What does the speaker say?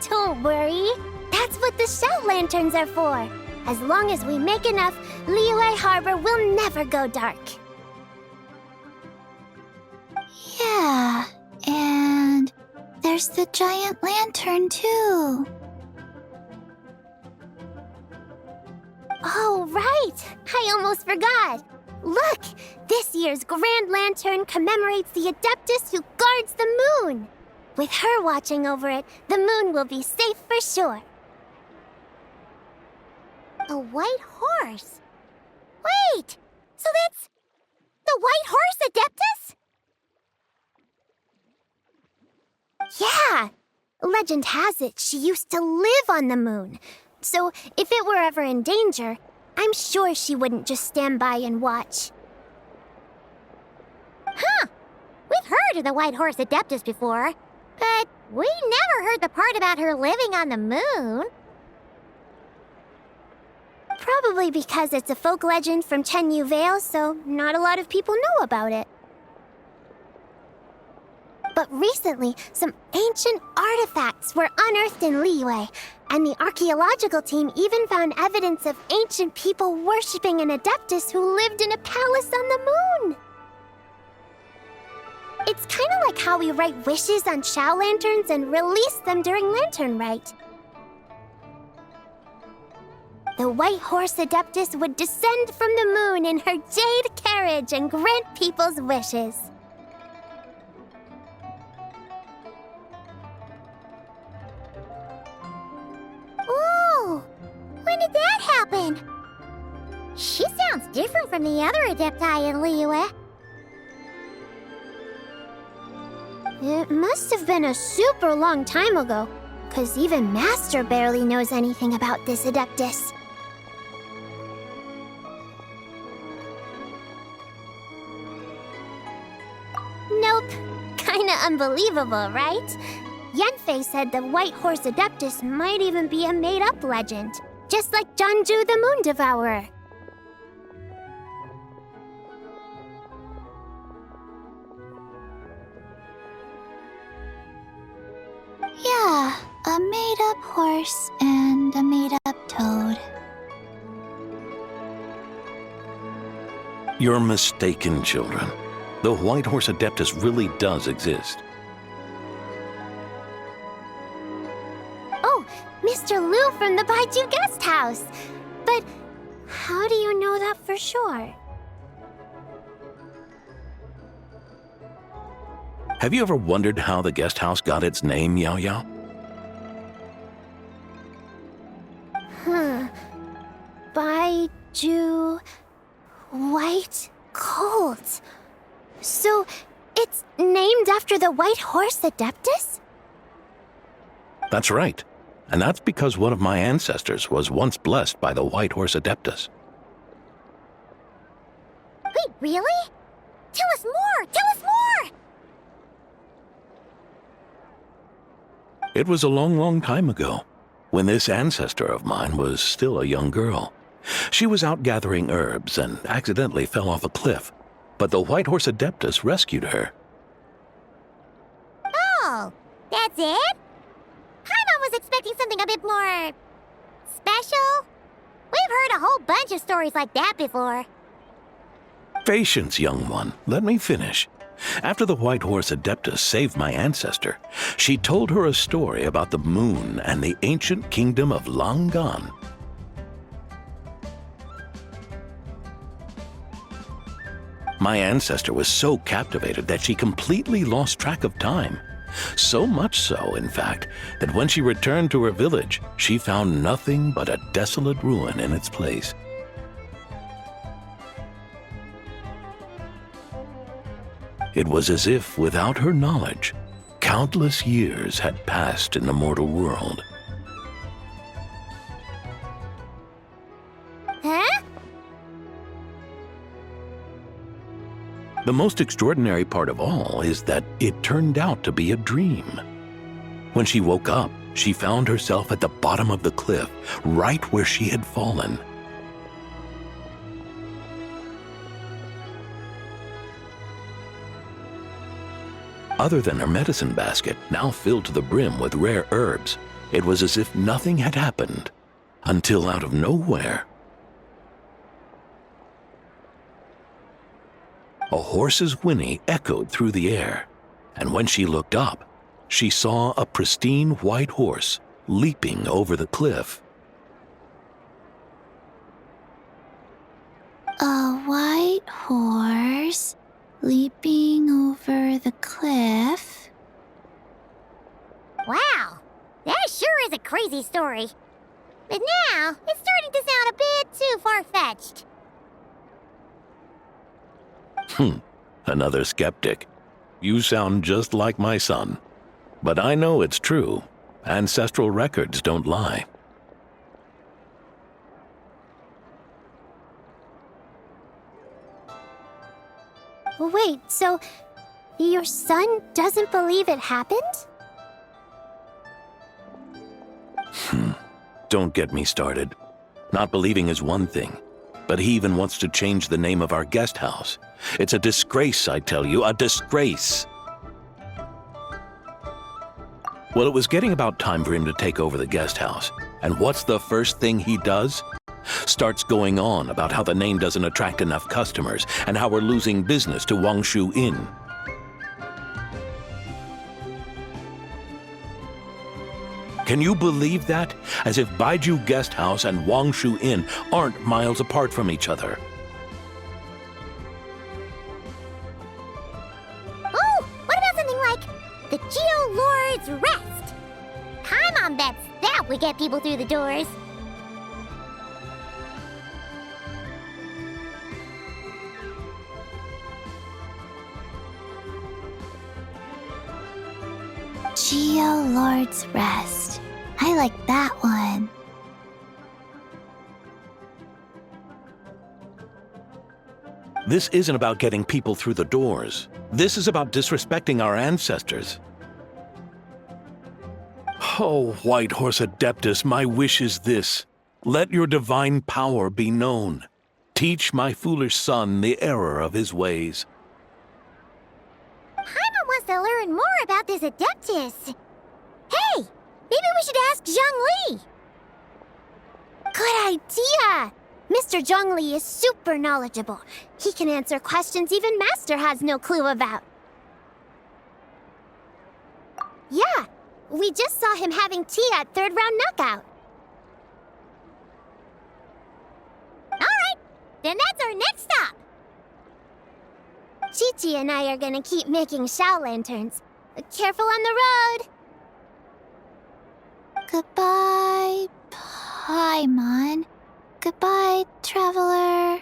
Don't worry. That's what the shell lanterns are for. As long as we make enough, Liyue Harbor will never go dark. Yeah, and there's the giant lantern, too. Oh, right! I almost forgot! Look! This year's Grand Lantern commemorates the Adeptus who guards the moon! With her watching over it, the moon will be safe for sure. A white horse? Wait! So that's the White Horse Adeptus? Yeah! Legend has it she used to live on the moon. So if it were ever in danger, I'm sure she wouldn't just stand by and watch. Huh! We've heard of the White Horse Adeptus before, but we never heard the part about her living on the moon. Probably because it's a folk legend from Chenyu Vale, so not a lot of people know about it. But recently, some ancient artifacts were unearthed in Liyue, and the archaeological team even found evidence of ancient people worshipping an Adeptus who lived in a palace on the moon. It's kind of like how we write wishes on Shao lanterns and release them during Lantern Rite. The White Horse Adeptus would descend from the moon in her jade carriage and grant people's wishes. Ooh! When did that happen? She sounds different from the other Adepti in Liyue. It must have been a super long time ago, 'cause even Master barely knows anything about this Adeptus. Nope. Kinda unbelievable, right? Yanfei said the White Horse Adeptus might even be a made-up legend, just like Janju the Moon Devourer. Yeah, a made-up horse and a made-up toad. You're mistaken, children. The White Horse Adeptus really does exist. Oh, Mr. Liu from the Baiju Guest House! But how do you know that for sure? Have you ever wondered how the guest house got its name, Yao Yao? Baiju... White Colt. So, it's named after the White Horse Adeptus? That's right. And that's because one of my ancestors was once blessed by the White Horse Adeptus. Wait, really? Tell us more! Tell us more! It was a long, long time ago, when this ancestor of mine was still a young girl. She was out gathering herbs and accidentally fell off a cliff, but the White Horse Adeptus rescued her. Oh, that's it? Paimon was expecting something a bit more... special? We've heard a whole bunch of stories like that before. Patience, young one. Let me finish. After the White Horse Adeptus saved my ancestor, she told her a story about the moon and the ancient kingdom of Langan. My ancestor was so captivated that she completely lost track of time. So much so, in fact, that when she returned to her village, she found nothing but a desolate ruin in its place. It was as if, without her knowledge, countless years had passed in the mortal world. Huh? The most extraordinary part of all is that it turned out to be a dream. When she woke up, she found herself at the bottom of the cliff, right where she had fallen. Other than her medicine basket, now filled to the brim with rare herbs, It was as if nothing had happened, until out of nowhere, a horse's whinny echoed through the air, and when she looked up, she saw a pristine white horse leaping over the cliff. A white horse leaping over the cliff? Wow, that sure is a crazy story. But now, it's starting to sound a bit too far-fetched. Another skeptic. You sound just like my son. But I know it's true. Ancestral records don't lie. Wait, so your son doesn't believe it happened? Don't get me started. Not believing is one thing, but he even wants to change the name of our guest house. It's a disgrace, I tell you, a disgrace. Well, it was getting about time for him to take over the guest house. And what's the first thing he does? Starts going on about how the name doesn't attract enough customers and how we're losing business to Wangshu Inn. Can you believe that? As if Baiju Guest House and Wangshu Inn aren't miles apart from each other. Oh, what about something like the Geo Lord's Rest? Paimon bets that would get people through the doors. Geo Lord's Rest. I like that one. This isn't about getting people through the doors. This is about disrespecting our ancestors. Oh, White Horse Adeptus, my wish is this. Let your divine power be known. Teach my foolish son the error of his ways. Paimon wants to learn more about this Adeptus. Hey, maybe we should ask Zhang Li. Good idea! Mr. Zhang Li is super knowledgeable. He can answer questions even Master has no clue about. Yeah, we just saw him having tea at third round knockout. Alright, then that's our next stop. Chi-Chi and I are gonna keep making Shao lanterns. Careful on the road! Goodbye, Paimon. Goodbye, traveler.